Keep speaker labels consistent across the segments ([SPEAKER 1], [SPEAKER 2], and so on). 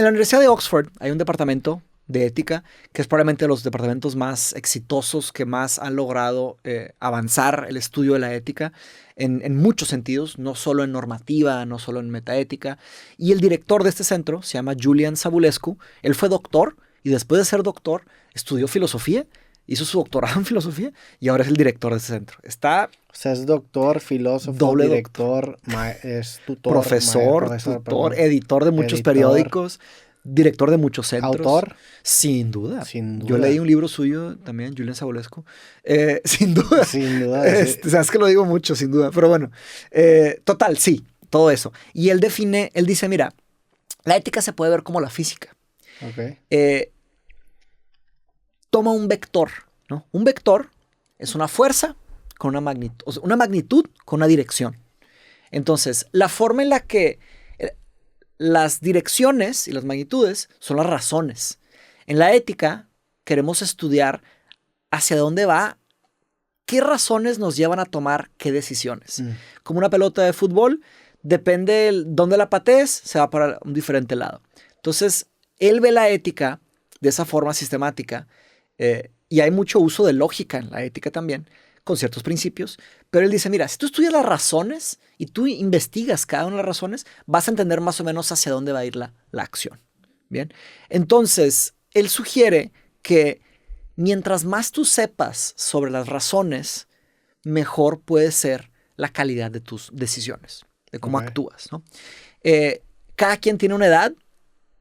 [SPEAKER 1] En la Universidad de Oxford hay un departamento de ética que es probablemente de los departamentos más exitosos que más han logrado avanzar el estudio de la ética en muchos sentidos, no solo en normativa, no solo en metaética. Y el director de este centro se llama Julian Savulescu. Él fue doctor y después de ser doctor estudió filosofía, hizo su doctorado en filosofía y ahora es el director de este centro. Está...
[SPEAKER 2] O sea, es doctor, filósofo,
[SPEAKER 1] doble
[SPEAKER 2] director, es tutor,
[SPEAKER 1] profesor, editor de muchos periódicos, director de muchos centros.
[SPEAKER 2] ¿Autor?
[SPEAKER 1] Sin duda.
[SPEAKER 2] Sin duda.
[SPEAKER 1] Yo leí un libro suyo también, Julian Savulescu. Sin duda.
[SPEAKER 2] Sin duda. Sí.
[SPEAKER 1] Sabes que lo digo mucho, sin duda. Pero bueno, total, sí, todo eso. Y él dice, mira, la ética se puede ver como la física.
[SPEAKER 2] Okay.
[SPEAKER 1] Toma un vector, ¿no? Un vector es una fuerza con una magnitud, o sea, una magnitud con una dirección. Entonces, la forma en la que las direcciones y las magnitudes son las razones. En la ética queremos estudiar hacia dónde va, qué razones nos llevan a tomar qué decisiones. Como una pelota de fútbol, depende de dónde la patees, se va para un diferente lado. Entonces, él ve la ética de esa forma sistemática y hay mucho uso de lógica en la ética también, con ciertos principios, pero él dice, mira, si tú estudias las razones y tú investigas cada una de las razones, vas a entender más o menos hacia dónde va a ir la acción. Bien, entonces, él sugiere que mientras más tú sepas sobre las razones, mejor puede ser la calidad de tus decisiones, de cómo actúas, ¿no? Cada quien tiene una edad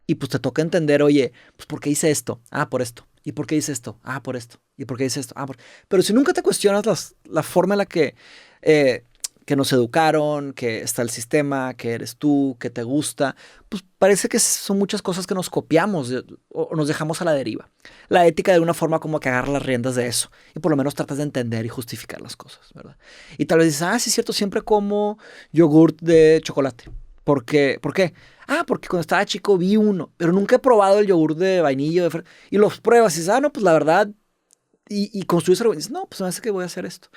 [SPEAKER 1] y pues te toca entender, oye, pues ¿por qué hice esto? Ah, por esto. ¿Y por qué dice esto? Ah, por esto. ¿Y por qué dice esto? Ah, por... Pero si nunca te cuestionas la forma en la que nos educaron, que está el sistema, que eres tú, que te gusta, pues parece que son muchas cosas que nos copiamos o nos dejamos a la deriva. La ética de alguna forma como que agarra las riendas de eso y por lo menos tratas de entender y justificar las cosas, ¿verdad? Y tal vez dices, ah, sí es cierto, siempre como yogurt de chocolate. ¿Por qué? Ah, porque cuando estaba chico vi uno, pero nunca he probado el yogur de vainilla y los pruebas y dices, ah, no, pues la verdad, y construyes algo y dices, no, pues me hace que voy a hacer esto.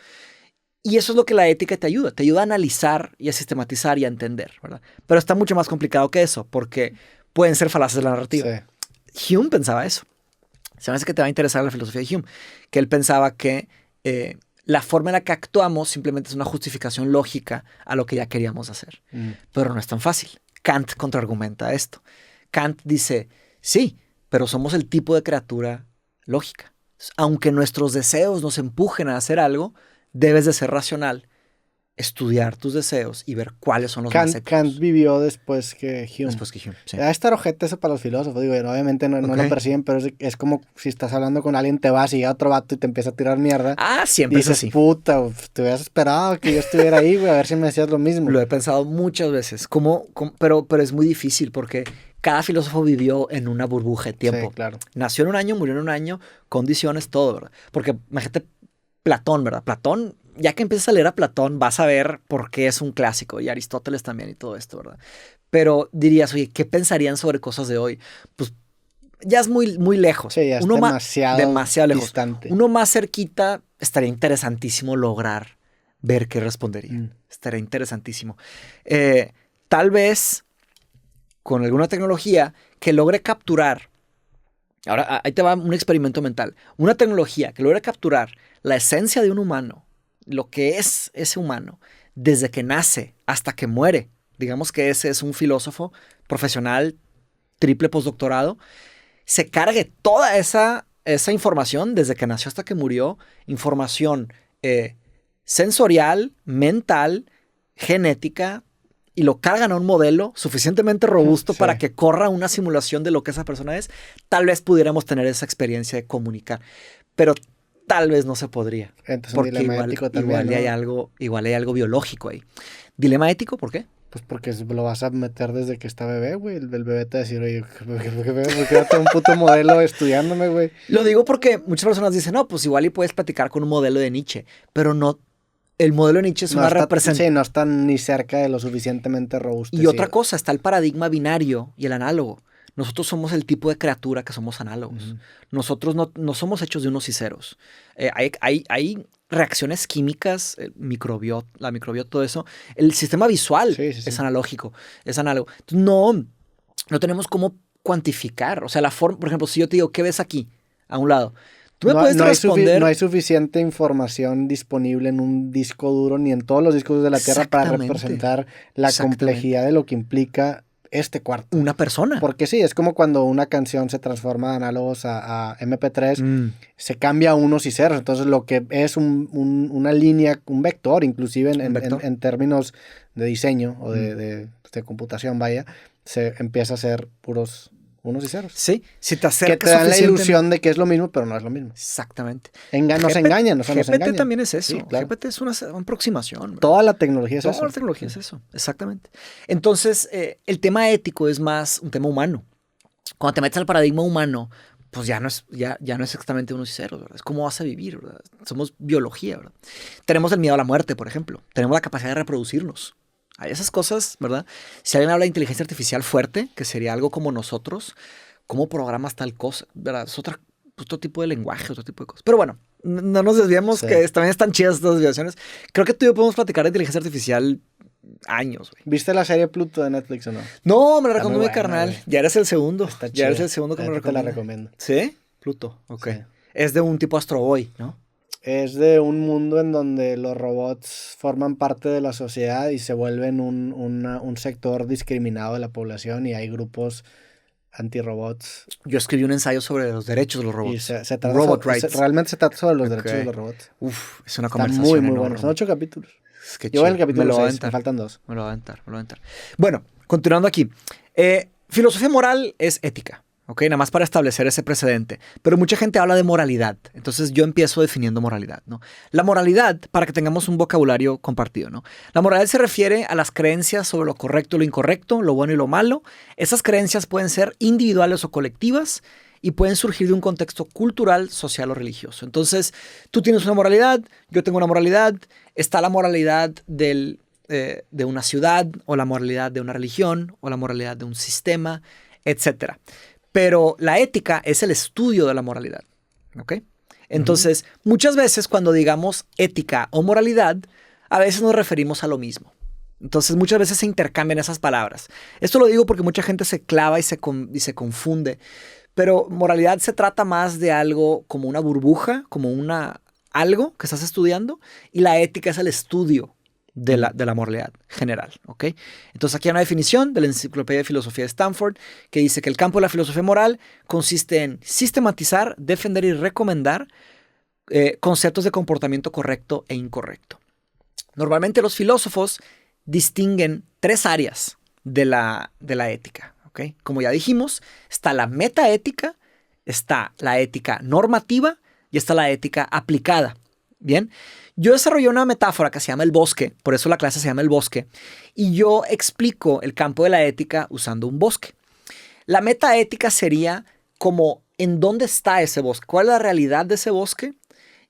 [SPEAKER 1] Y eso es lo que la ética te ayuda a analizar y a sistematizar y a entender, ¿verdad? Pero está mucho más complicado que eso, porque pueden ser falaces de la narrativa. Sí. Hume pensaba eso. Se me hace que te va a interesar la filosofía de Hume, que él pensaba que la forma en la que actuamos simplemente es una justificación lógica a lo que ya queríamos hacer. Pero no es tan fácil. Kant contraargumenta esto. Kant dice, sí, pero somos el tipo de criatura lógica. Aunque nuestros deseos nos empujen a hacer algo, debes de ser racional, estudiar tus deseos y ver cuáles son los más éticos.
[SPEAKER 2] Kant vivió después que Hume.
[SPEAKER 1] Después que Hume, sí.
[SPEAKER 2] Va a estar ojete eso para los filósofos. Digo, obviamente no lo persiguen, pero es como si estás hablando con alguien, te vas y llega otro vato y te empieza a tirar mierda.
[SPEAKER 1] Ah, siempre
[SPEAKER 2] dices,
[SPEAKER 1] es así.
[SPEAKER 2] Puta, te hubieras esperado que yo estuviera ahí, güey, a ver si me decías lo mismo.
[SPEAKER 1] Lo he pensado muchas veces, pero es muy difícil porque cada filósofo vivió en una burbuja de tiempo.
[SPEAKER 2] Sí, claro.
[SPEAKER 1] Nació en un año, murió en un año, condiciones, todo, ¿verdad? Porque imagínate Platón, ¿verdad? Platón, ya que empiezas a leer a Platón, vas a ver por qué es un clásico, y Aristóteles también y todo esto, ¿verdad? Pero dirías, oye, ¿qué pensarían sobre cosas de hoy? Pues ya es muy, muy lejos.
[SPEAKER 2] Sí, ya es demasiado
[SPEAKER 1] lejos.
[SPEAKER 2] Distante.
[SPEAKER 1] Uno más cerquita estaría interesantísimo lograr ver qué respondería. Estaría interesantísimo. Tal vez con alguna tecnología que logre capturar. Ahora, ahí te va un experimento mental. Una tecnología que logre capturar la esencia de un humano, lo que es ese humano, desde que nace hasta que muere. Digamos que ese es un filósofo profesional, triple postdoctorado. Se cargue toda esa información desde que nació hasta que murió. Información sensorial, mental, genética, y lo cargan a un modelo suficientemente robusto para que corra una simulación de lo que esa persona es, tal vez pudiéramos tener esa experiencia de comunicar. Pero tal vez no se podría.
[SPEAKER 2] Entonces,
[SPEAKER 1] porque
[SPEAKER 2] un dilema ético también,
[SPEAKER 1] igual hay algo biológico ahí. ¿Dilema ético? ¿Por qué?
[SPEAKER 2] Pues porque lo vas a meter desde que está bebé, güey. El bebé te va a decir, oye, ¿por qué tengo un puto modelo estudiándome, güey?
[SPEAKER 1] Lo digo porque muchas personas dicen, no, pues igual y puedes platicar con un modelo de Nietzsche, pero no. El modelo de Nietzsche es una representación.
[SPEAKER 2] Sí, no está ni cerca de lo suficientemente robusto.
[SPEAKER 1] Y otra cosa, está el paradigma binario y el análogo. Nosotros somos el tipo de criatura que somos análogos. Nosotros no somos hechos de unos y ceros. Hay reacciones químicas, la microbiota, todo eso. El sistema visual es analógico, es análogo. Entonces, no tenemos cómo cuantificar. O sea, la forma, por ejemplo, si yo te digo, ¿qué ves aquí? A un lado. Tú me
[SPEAKER 2] No,
[SPEAKER 1] puedes
[SPEAKER 2] no
[SPEAKER 1] responder.
[SPEAKER 2] no hay suficiente información disponible en un disco duro ni en todos los discos duros de la Tierra para
[SPEAKER 1] Exactamente.
[SPEAKER 2] representar la complejidad de lo que implica este cuarto.
[SPEAKER 1] Una persona.
[SPEAKER 2] Porque sí, es como cuando una canción se transforma de análogos a MP3, se cambia a unos y ceros. Entonces lo que es una línea, un vector, inclusive en términos de diseño o de computación, vaya, se empieza a ser puros unos y ceros.
[SPEAKER 1] Sí, si te acercas
[SPEAKER 2] que te dan la ilusión de que es lo mismo, pero no es lo mismo.
[SPEAKER 1] Exactamente.
[SPEAKER 2] Nos engañan, o sea,
[SPEAKER 1] GPT
[SPEAKER 2] nos engañan.
[SPEAKER 1] también es eso.
[SPEAKER 2] Sí, claro.
[SPEAKER 1] GPT es una aproximación. ¿Verdad?
[SPEAKER 2] Toda la tecnología es eso.
[SPEAKER 1] Toda la tecnología es eso, exactamente. Entonces, el tema ético es más un tema humano. Cuando te metes al paradigma humano, pues ya no es exactamente unos y ceros, ¿verdad? Es cómo vas a vivir, ¿verdad? Somos biología, ¿verdad? Tenemos el miedo a la muerte, por ejemplo. Tenemos la capacidad de reproducirnos. Hay esas cosas, ¿verdad? Si alguien habla de inteligencia artificial fuerte, que sería algo como nosotros, ¿cómo programas tal cosa? ¿Verdad? Es otro tipo de lenguaje, otro tipo de cosas. Pero bueno, no nos desviemos, sí. Que también están chidas estas desviaciones. Creo que tú y yo podemos platicar de inteligencia artificial años, güey.
[SPEAKER 2] ¿Viste la serie Pluto de Netflix o no?
[SPEAKER 1] No, me la recomendó mi carnal. Wey. Ya eres el segundo.
[SPEAKER 2] Está
[SPEAKER 1] ya eres el segundo que me recomienda.
[SPEAKER 2] Te la recomiendo.
[SPEAKER 1] ¿Sí? Pluto, ok. Sí. Es de un tipo Astro Boy, ¿no?
[SPEAKER 2] Es de un mundo en donde los robots forman parte de la sociedad y se vuelven un sector discriminado de la población y hay grupos anti-robots.
[SPEAKER 1] Yo escribí un ensayo sobre los derechos de los robots.
[SPEAKER 2] Y se trata realmente se trata sobre los derechos de los robots.
[SPEAKER 1] Uf, es una conversación
[SPEAKER 2] muy, muy bueno. Son 8 capítulos.
[SPEAKER 1] Es que
[SPEAKER 2] yo voy en el capítulo 6, me faltan 2.
[SPEAKER 1] Me lo voy a aventar. Bueno, continuando aquí. Filosofía moral es ética. ¿Ok? Nada más para establecer ese precedente. Pero mucha gente habla de moralidad. Entonces yo empiezo definiendo moralidad, ¿no? La moralidad, para que tengamos un vocabulario compartido, ¿no? La moralidad se refiere a las creencias sobre lo correcto y lo incorrecto, lo bueno y lo malo. Esas creencias pueden ser individuales o colectivas y pueden surgir de un contexto cultural, social o religioso. Entonces, tú tienes una moralidad, yo tengo una moralidad, está la moralidad de una ciudad, o la moralidad de una religión, o la moralidad de un sistema, etcétera. Pero la ética es el estudio de la moralidad, ¿ok? Entonces, muchas veces cuando digamos ética o moralidad, a veces nos referimos a lo mismo. Entonces, muchas veces se intercambian esas palabras. Esto lo digo porque mucha gente se clava y se confunde. Pero moralidad se trata más de algo como una burbuja, como algo que estás estudiando, y la ética es el estudio de la moralidad general, ¿ok? Entonces aquí hay una definición de la Enciclopedia de Filosofía de Stanford que dice que el campo de la filosofía moral consiste en sistematizar, defender y recomendar conceptos de comportamiento correcto e incorrecto. Normalmente los filósofos distinguen 3 áreas de la ética, ¿ok? Como ya dijimos, está la metaética, está la ética normativa y está la ética aplicada. Bien, yo desarrollé una metáfora que se llama el bosque, por eso la clase se llama el bosque, y yo explico el campo de la ética usando un bosque. La metaética sería como en dónde está ese bosque, cuál es la realidad de ese bosque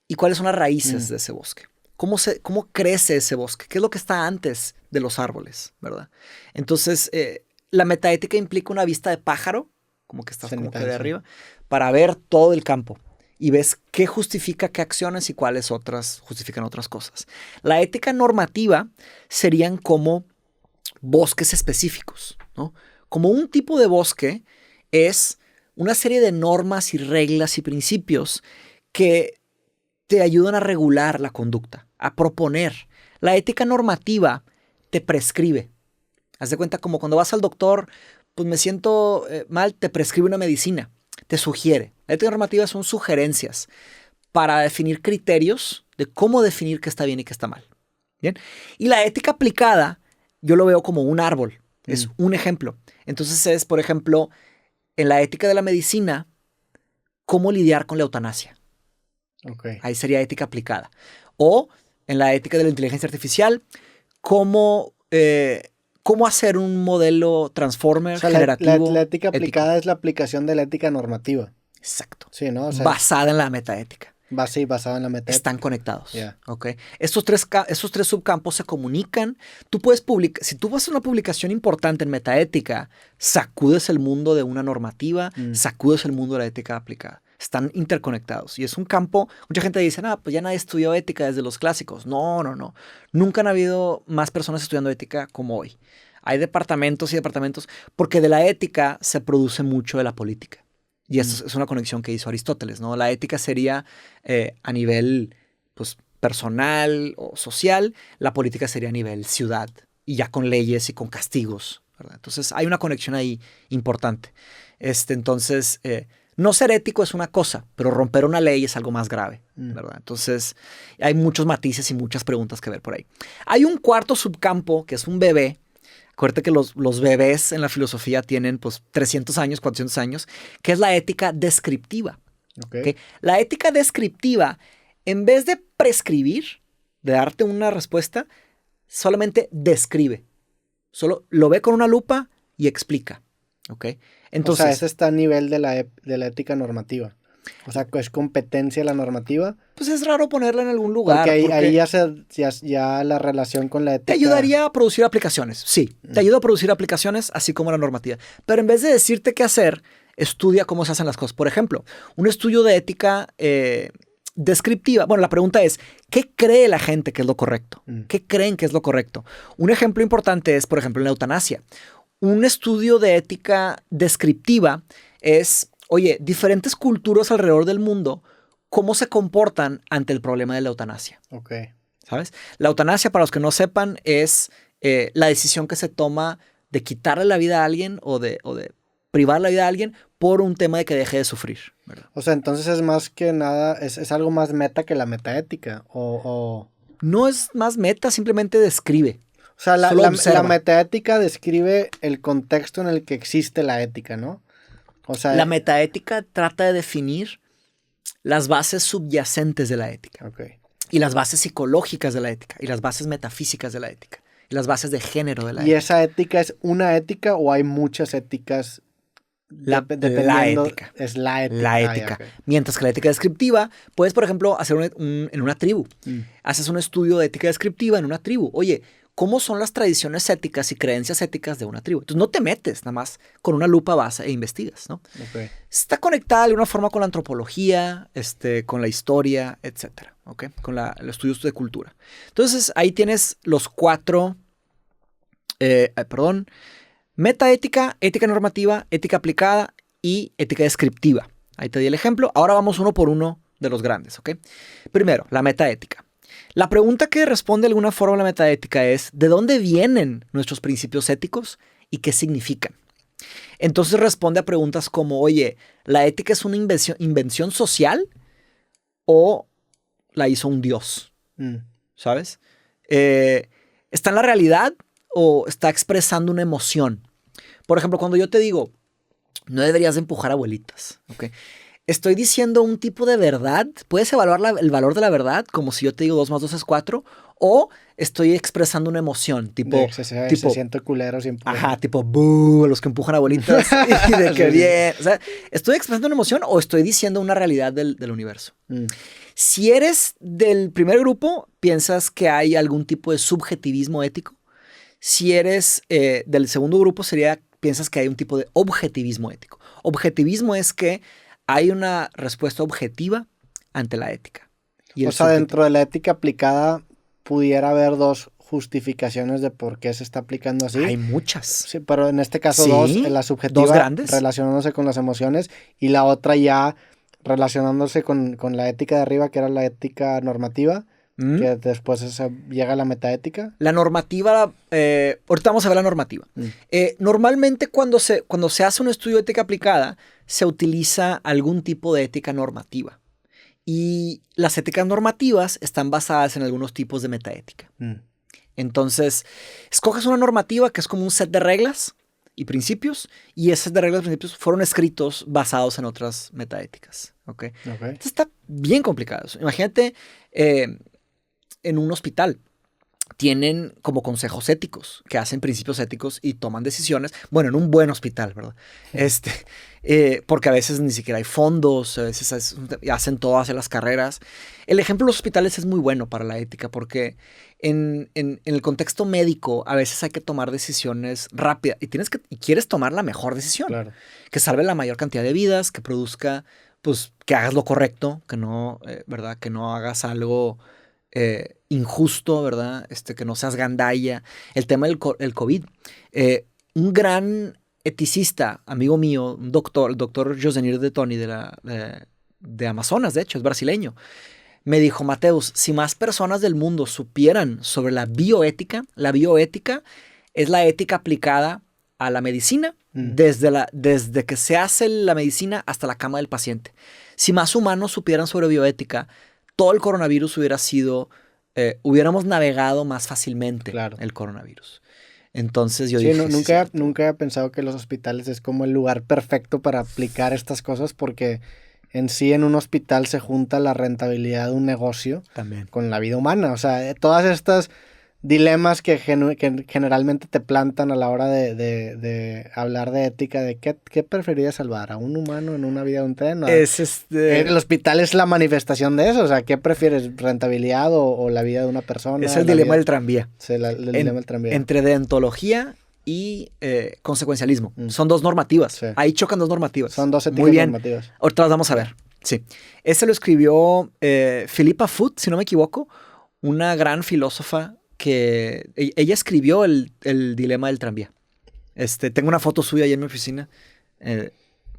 [SPEAKER 1] y cuáles son las raíces de ese bosque. ¿Cómo crece ese bosque? ¿Qué es lo que está antes de los árboles, verdad? Entonces, la metaética implica una vista de pájaro, como que estás como que de arriba, para ver todo el campo. Y ves qué justifica qué acciones y cuáles otras justifican otras cosas. La ética normativa serían como bosques específicos, ¿no? Como un tipo de bosque es una serie de normas y reglas y principios que te ayudan a regular la conducta, a proponer. La ética normativa te prescribe. Haz de cuenta como cuando vas al doctor, pues me siento mal, te prescribe una medicina. Te sugiere. La ética normativa son sugerencias para definir criterios de cómo definir qué está bien y qué está mal. ¿Bien? Y la ética aplicada, yo lo veo como un árbol. Es un ejemplo. Entonces es, por ejemplo, en la ética de la medicina, cómo lidiar con la eutanasia.
[SPEAKER 2] Okay.
[SPEAKER 1] Ahí sería ética aplicada. O en la ética de la inteligencia artificial, cómo hacer un modelo transformer, o sea, generativo.
[SPEAKER 2] La ética aplicada es la aplicación de la ética normativa.
[SPEAKER 1] Exacto.
[SPEAKER 2] Sí, ¿no? O sea,
[SPEAKER 1] basada en la metaética.
[SPEAKER 2] Sí, basada en la metaética.
[SPEAKER 1] Están conectados.
[SPEAKER 2] Yeah.
[SPEAKER 1] ¿Okay? Estos tres subcampos se comunican. Tú puedes publicar, si tú vas a hacer una publicación importante en metaética, sacudes el mundo de una normativa, sacudes el mundo de la ética aplicada. Están interconectados. Y es un campo, mucha gente dice, pues ya nadie estudió ética desde los clásicos. No. Nunca han habido más personas estudiando ética como hoy. hay departamentos y departamentos, porque de la ética se produce mucho de la política. Y eso es una conexión que hizo Aristóteles, ¿no? La ética sería a nivel pues, personal o social, la política sería a nivel ciudad, y ya con leyes y con castigos, ¿verdad? Entonces hay una conexión ahí importante. Entonces, no ser ético es una cosa, pero romper una ley es algo más grave, ¿verdad? Entonces, hay muchos matices y muchas preguntas que ver por ahí. Hay un cuarto subcampo, que es un bebé. Acuérdate que los bebés en la filosofía tienen pues 300 años, 400 años, que es la ética descriptiva. ¿Okay? La ética descriptiva, en vez de prescribir, de darte una respuesta, solamente describe. Solo lo ve con una lupa y explica. ¿Okay?
[SPEAKER 2] Entonces, o sea, ese está a nivel de la ética normativa. O sea, ¿es competencia la normativa?
[SPEAKER 1] Pues es raro ponerla en algún lugar.
[SPEAKER 2] Porque ahí ya la relación con la ética...
[SPEAKER 1] Te ayudaría a producir aplicaciones, sí. Te ayuda a producir aplicaciones, así como la normativa. Pero en vez de decirte qué hacer, estudia cómo se hacen las cosas. Por ejemplo, un estudio de ética descriptiva. Bueno, la pregunta es, ¿qué cree la gente que es lo correcto? ¿Qué creen que es lo correcto? Un ejemplo importante es, por ejemplo, en la eutanasia. Un estudio de ética descriptiva es... Oye, diferentes culturas alrededor del mundo, ¿cómo se comportan ante el problema de la eutanasia?
[SPEAKER 2] Ok.
[SPEAKER 1] ¿Sabes? La eutanasia, para los que no sepan, es la decisión que se toma de quitarle la vida a alguien o de privar la vida a alguien por un tema de que deje de sufrir, ¿verdad?
[SPEAKER 2] O sea, entonces es más que nada, es algo más meta que la metaética,
[SPEAKER 1] No es más meta, simplemente describe.
[SPEAKER 2] O sea, la metaética describe el contexto en el que existe la ética, ¿no? O sea,
[SPEAKER 1] la metaética trata de definir las bases subyacentes de la ética.
[SPEAKER 2] Okay.
[SPEAKER 1] Y las bases psicológicas de la ética. Y las bases metafísicas de la ética. Y las bases de género de la ética.
[SPEAKER 2] ¿Y esa ética es una ética o hay muchas éticas?
[SPEAKER 1] La ética.
[SPEAKER 2] Es la ética.
[SPEAKER 1] La ética. Okay. Mientras que la ética descriptiva, puedes, por ejemplo, hacer en una tribu. Haces un estudio de ética descriptiva en una tribu. Oye, ¿cómo son las tradiciones éticas y creencias éticas de una tribu? Entonces no te metes nada más con una lupa vas e investigas, ¿no?
[SPEAKER 2] Okay.
[SPEAKER 1] Está conectada de alguna forma con la antropología, con la historia, etcétera, ¿ok? Con los estudios de cultura. Entonces ahí tienes los 4, metaética, ética normativa, ética aplicada y ética descriptiva. Ahí te di el ejemplo. Ahora vamos uno por uno de los grandes, ¿ok? Primero, la metaética. La pregunta que responde de alguna forma a la metaética es, ¿de dónde vienen nuestros principios éticos y qué significan? Entonces responde a preguntas como, oye, ¿la ética es una invención social o la hizo un dios? ¿Sabes? ¿Está en la realidad o está expresando una emoción? Por ejemplo, cuando yo te digo, no deberías de empujar abuelitas, ¿ok? Estoy diciendo un tipo de verdad. Puedes evaluar el valor de la verdad como si yo te digo 2 más 2 es 4. O estoy expresando una emoción. Tipo,
[SPEAKER 2] se siente culero siempre.
[SPEAKER 1] Ajá, tipo, ¡bú! A los que empujan abuelitas. Y de que bien. O sea, ¿estoy expresando una emoción o estoy diciendo una realidad del universo? Si eres del primer grupo, piensas que hay algún tipo de subjetivismo ético. Si eres del segundo grupo, piensas que hay un tipo de objetivismo ético. Objetivismo es que hay una respuesta objetiva ante la ética.
[SPEAKER 2] O sea, dentro de la ética aplicada pudiera haber 2 justificaciones de por qué se está aplicando así.
[SPEAKER 1] Hay muchas.
[SPEAKER 2] Sí, pero en este caso 2, la subjetiva
[SPEAKER 1] 2 grandes.
[SPEAKER 2] Relacionándose con las emociones y la otra ya relacionándose con la ética de arriba, que era la ética normativa, que después llega a la metaética.
[SPEAKER 1] La normativa, ahorita vamos a ver la normativa. Normalmente cuando se hace un estudio de ética aplicada, se utiliza algún tipo de ética normativa. Y las éticas normativas están basadas en algunos tipos de metaética. Entonces, escoges una normativa que es como un set de reglas y principios, y ese set de reglas y principios fueron escritos basados en otras metaéticas. ¿Okay? Entonces está bien complicado. Imagínate en un hospital. Tienen como consejos éticos que hacen principios éticos y toman decisiones. Bueno, en un buen hospital, ¿verdad? Porque a veces ni siquiera hay fondos, a veces hacen todo hacia las carreras. El ejemplo de los hospitales es muy bueno para la ética porque en el contexto médico a veces hay que tomar decisiones rápidas y quieres tomar la mejor decisión.
[SPEAKER 2] Claro.
[SPEAKER 1] Que salve la mayor cantidad de vidas, que produzca, pues, que hagas lo correcto, que no, ¿verdad? Que no hagas algo injusto, ¿verdad? Que no seas gandalla. El tema del el COVID. Un gran eticista, amigo mío, un doctor, el doctor Josenir de Toni de Amazonas, de hecho, es brasileño, me dijo, Mateus, si más personas del mundo supieran sobre la bioética es la ética aplicada a la medicina, desde que se hace la medicina hasta la cama del paciente. Si más humanos supieran sobre bioética, todo el coronavirus hubiéramos navegado más fácilmente el coronavirus. Entonces yo dije...
[SPEAKER 2] Nunca he pensado que los hospitales es como el lugar perfecto para aplicar estas cosas porque en sí en un hospital se junta la rentabilidad de un negocio con la vida humana. O sea, todas estas dilemas que generalmente te plantan a la hora de hablar de ética, de qué preferirías salvar, a un humano en una vida de un tren. El hospital es la manifestación de eso. O sea, ¿qué prefieres, rentabilidad o la vida de una persona?
[SPEAKER 1] Es el dilema del tranvía.
[SPEAKER 2] Sí, el dilema del tranvía.
[SPEAKER 1] Entre deontología y consecuencialismo. Son dos normativas. Sí. Ahí chocan dos normativas.
[SPEAKER 2] Son dos éticas
[SPEAKER 1] muy bien.
[SPEAKER 2] normativas.
[SPEAKER 1] Ahorita las vamos a ver. Sí. Lo escribió Philippa Foot, si no me equivoco, una gran filósofa que ella escribió el dilema del tranvía. Tengo una foto suya ahí en mi oficina.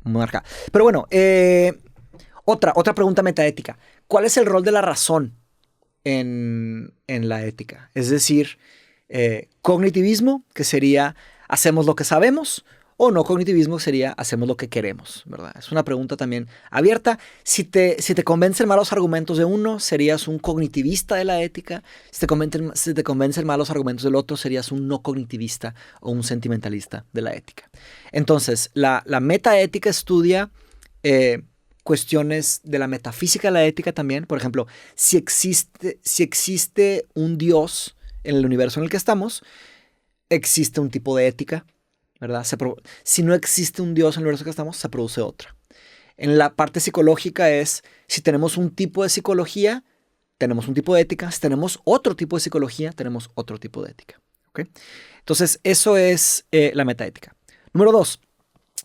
[SPEAKER 1] Marca. Pero bueno, otra pregunta metaética. ¿Cuál es el rol de la razón en la ética? Es decir, cognitivismo, que sería hacemos lo que sabemos, o no cognitivismo, que sería hacemos lo que queremos, ¿verdad? Es una pregunta también abierta. Si te convencen mal los argumentos de uno, serías un cognitivista de la ética. Si te convencen mal los argumentos del otro, serías un no cognitivista o un sentimentalista de la ética. Entonces, la metaética estudia cuestiones de la metafísica de la ética también. Por ejemplo, si existe un Dios en el universo en el que estamos, existe un tipo de ética, ¿verdad? Si no existe un Dios en el universo en el que estamos, se produce otra. En la parte psicológica si tenemos un tipo de psicología, tenemos un tipo de ética. Si tenemos otro tipo de psicología, tenemos otro tipo de ética. ¿Okay? Entonces, eso es la metaética. Número 2.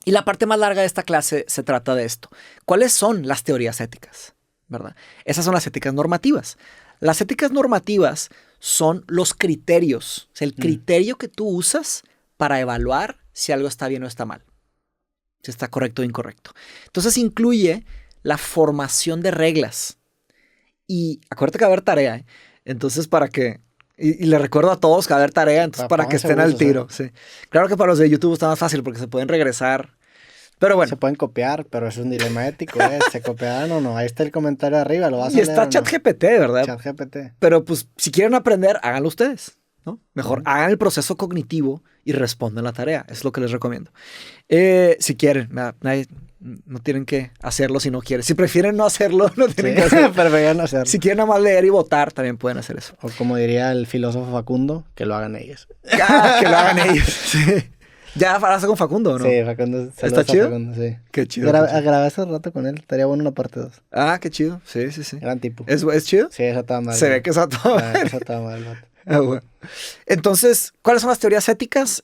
[SPEAKER 1] Y la parte más larga de esta clase se trata de esto. ¿Cuáles son las teorías éticas? ¿Verdad? Esas son las éticas normativas. Las éticas normativas son los criterios, o sea, el criterio que tú usas para evaluar si algo está bien o está mal, si está correcto o incorrecto. Entonces incluye la formación de reglas. Y acuérdate que va a haber tarea, ¿eh? Entonces para que... Y le recuerdo a todos que va a haber tarea, entonces para que estén al tiro. Sí. Claro que para los de YouTube está más fácil porque se pueden regresar. Pero bueno.
[SPEAKER 2] Se pueden copiar, pero es un dilema ético, ¿eh? ¿Se copiarán o no? Ahí está el comentario arriba, lo vas a
[SPEAKER 1] y
[SPEAKER 2] leer.
[SPEAKER 1] Y está ChatGPT, ¿verdad?
[SPEAKER 2] ChatGPT.
[SPEAKER 1] Pero pues si quieren aprender, háganlo ustedes, ¿no? Mejor hagan el proceso cognitivo y respondan la tarea. Es lo que les recomiendo. Si quieren, no tienen que hacerlo si no quieren. Si prefieren no hacerlo, no tienen que hacerlo.
[SPEAKER 2] Prefieren no hacerlo.
[SPEAKER 1] Si quieren nada más leer y votar, también pueden hacer eso.
[SPEAKER 2] O como diría el filósofo Facundo, que lo hagan ellos.
[SPEAKER 1] Que lo hagan ellos, sí. ¿Ya hablaste con Facundo o no?
[SPEAKER 2] Sí, Facundo.
[SPEAKER 1] ¿Está chido?
[SPEAKER 2] Facundo, sí.
[SPEAKER 1] Qué chido.
[SPEAKER 2] Grabé hace rato con él. Estaría bueno una parte 2.
[SPEAKER 1] Ah, qué chido. Sí.
[SPEAKER 2] Gran tipo.
[SPEAKER 1] ¿Es chido?
[SPEAKER 2] Sí, esa estaba mal.
[SPEAKER 1] Se ve que esa estaba mal.
[SPEAKER 2] Esa estaba mal.
[SPEAKER 1] Bueno. Entonces, ¿cuáles son las teorías éticas?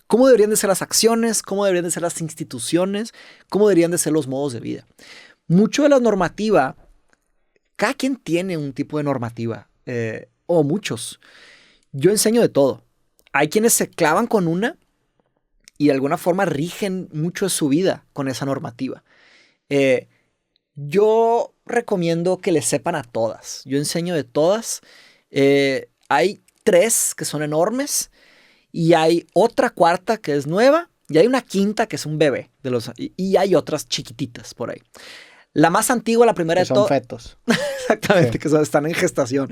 [SPEAKER 1] ¿Cómo deberían de ser las acciones? ¿Cómo deberían de ser las instituciones? ¿Cómo deberían de ser los modos de vida? Mucho de la normativa, cada quien tiene un tipo de normativa, o muchos. Yo enseño de todo. Hay quienes se clavan con una y de alguna forma rigen mucho de su vida con esa normativa. Yo recomiendo que le sepan a todas. Yo enseño de todas. Hay 3 que son enormes y hay otra cuarta que es nueva y hay una quinta que es un bebé. Y hay otras chiquititas por ahí. La más antigua, la primera de todas.
[SPEAKER 2] Son fetos.
[SPEAKER 1] Exactamente,
[SPEAKER 2] sí.
[SPEAKER 1] Que están en gestación.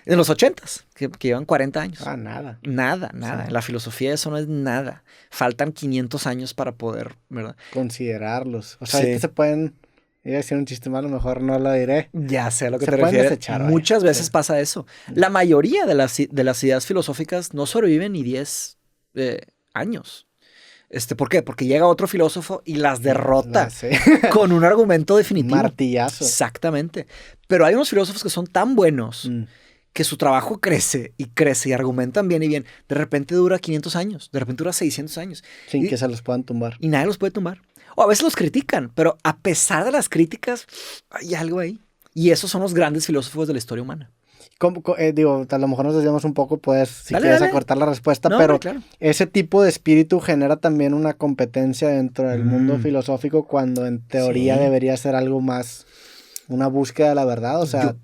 [SPEAKER 1] En los 80s, que llevan 40 años.
[SPEAKER 2] Ah, nada.
[SPEAKER 1] Nada.
[SPEAKER 2] Sí.
[SPEAKER 1] En la filosofía eso no es nada. Faltan 500 años para poder, ¿verdad?
[SPEAKER 2] Considerarlos. O sea, se pueden... Iba a decir un chiste malo, mejor no lo diré.
[SPEAKER 1] Ya sé a lo que te refieres.
[SPEAKER 2] Desechar,
[SPEAKER 1] muchas veces pasa eso. La mayoría de las ideas filosóficas no sobreviven ni 10 años. ¿Por qué? Porque llega otro filósofo y las derrota con un argumento definitivo.
[SPEAKER 2] Martillazo.
[SPEAKER 1] Exactamente. Pero hay unos filósofos que son tan buenos que su trabajo crece y argumentan bien y bien. De repente dura 500 años, de repente dura 600 años.
[SPEAKER 2] Sin que se los puedan tumbar.
[SPEAKER 1] Y nadie los puede tumbar. O a veces los critican, pero a pesar de las críticas, hay algo ahí. Y esos son los grandes filósofos de la historia humana.
[SPEAKER 2] Digo, a lo mejor nos desviamos un poco, puedes, si
[SPEAKER 1] Dale,
[SPEAKER 2] quieres
[SPEAKER 1] dale.
[SPEAKER 2] acortar la respuesta,
[SPEAKER 1] No,
[SPEAKER 2] pero
[SPEAKER 1] claro.
[SPEAKER 2] ese tipo de espíritu genera también una competencia dentro del mundo filosófico cuando en teoría
[SPEAKER 1] Sí.
[SPEAKER 2] debería ser algo más, una búsqueda de la verdad, o sea...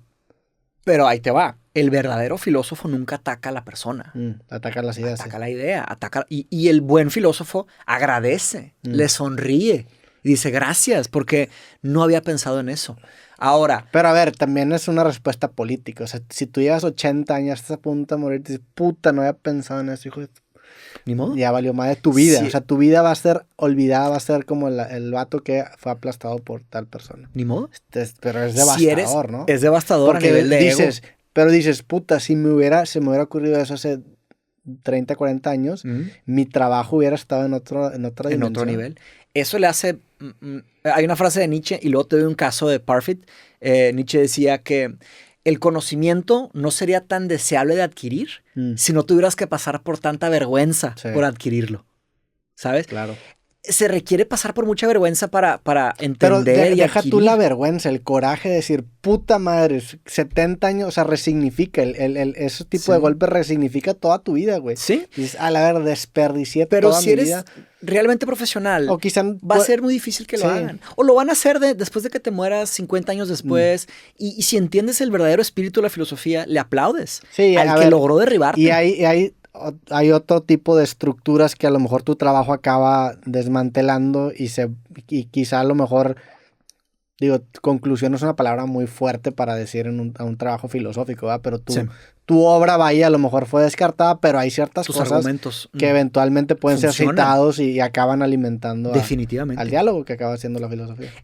[SPEAKER 1] Pero ahí te va. El verdadero filósofo nunca ataca a la persona.
[SPEAKER 2] Ataca las ideas.
[SPEAKER 1] Ataca la idea. Y el buen filósofo agradece, le sonríe y dice gracias porque no había pensado en eso. Ahora...
[SPEAKER 2] Pero a ver, también es una respuesta política. O sea, si tú llevas 80 años, estás a punto de morir, dices, puta, no había pensado en eso, hijo de...
[SPEAKER 1] Ni modo.
[SPEAKER 2] Ya valió más de tu vida.
[SPEAKER 1] Sí.
[SPEAKER 2] O sea, tu vida va a ser olvidada, va a ser como el vato que fue aplastado por tal persona.
[SPEAKER 1] Ni modo.
[SPEAKER 2] Pero es devastador, ¿no?
[SPEAKER 1] Es devastador.
[SPEAKER 2] Porque
[SPEAKER 1] a nivel de
[SPEAKER 2] dices,
[SPEAKER 1] ego.
[SPEAKER 2] pero dices, puta, si se me hubiera ocurrido eso hace 30, 40 años, mi trabajo hubiera estado en otra dimensión.
[SPEAKER 1] En otro nivel. Eso le hace... hay una frase de Nietzsche y luego te doy un caso de Parfit. Nietzsche decía que el conocimiento no sería tan deseable de adquirir si no tuvieras que pasar por tanta vergüenza por adquirirlo. ¿Sabes?
[SPEAKER 2] Claro.
[SPEAKER 1] Se requiere pasar por mucha vergüenza para entender
[SPEAKER 2] pero
[SPEAKER 1] y
[SPEAKER 2] deja
[SPEAKER 1] adquirir.
[SPEAKER 2] tú la vergüenza, el coraje de decir, puta madre, 70 años, o sea, resignifica, ese tipo de golpe resignifica toda tu vida, güey.
[SPEAKER 1] Sí.
[SPEAKER 2] Dices, a la ver, desperdicié
[SPEAKER 1] pero
[SPEAKER 2] toda
[SPEAKER 1] si
[SPEAKER 2] mi
[SPEAKER 1] eres
[SPEAKER 2] vida.
[SPEAKER 1] realmente profesional,
[SPEAKER 2] O quizá
[SPEAKER 1] va a ser muy difícil que lo hagan. O lo van a hacer después de que te mueras 50 años después. Y si entiendes el verdadero espíritu de la filosofía, le aplaudes al que logró derribarte.
[SPEAKER 2] Y hay otro tipo de estructuras que a lo mejor tu trabajo acaba desmantelando y quizá a lo mejor, digo, conclusión es una palabra muy fuerte para decir a un trabajo filosófico, ¿verdad? Pero tu obra, vaya, a lo mejor fue descartada, pero hay ciertas cosas
[SPEAKER 1] argumentos
[SPEAKER 2] que eventualmente pueden
[SPEAKER 1] funcionan.
[SPEAKER 2] ser citados y acaban alimentando
[SPEAKER 1] definitivamente
[SPEAKER 2] al diálogo que acaba siendo la filosofía.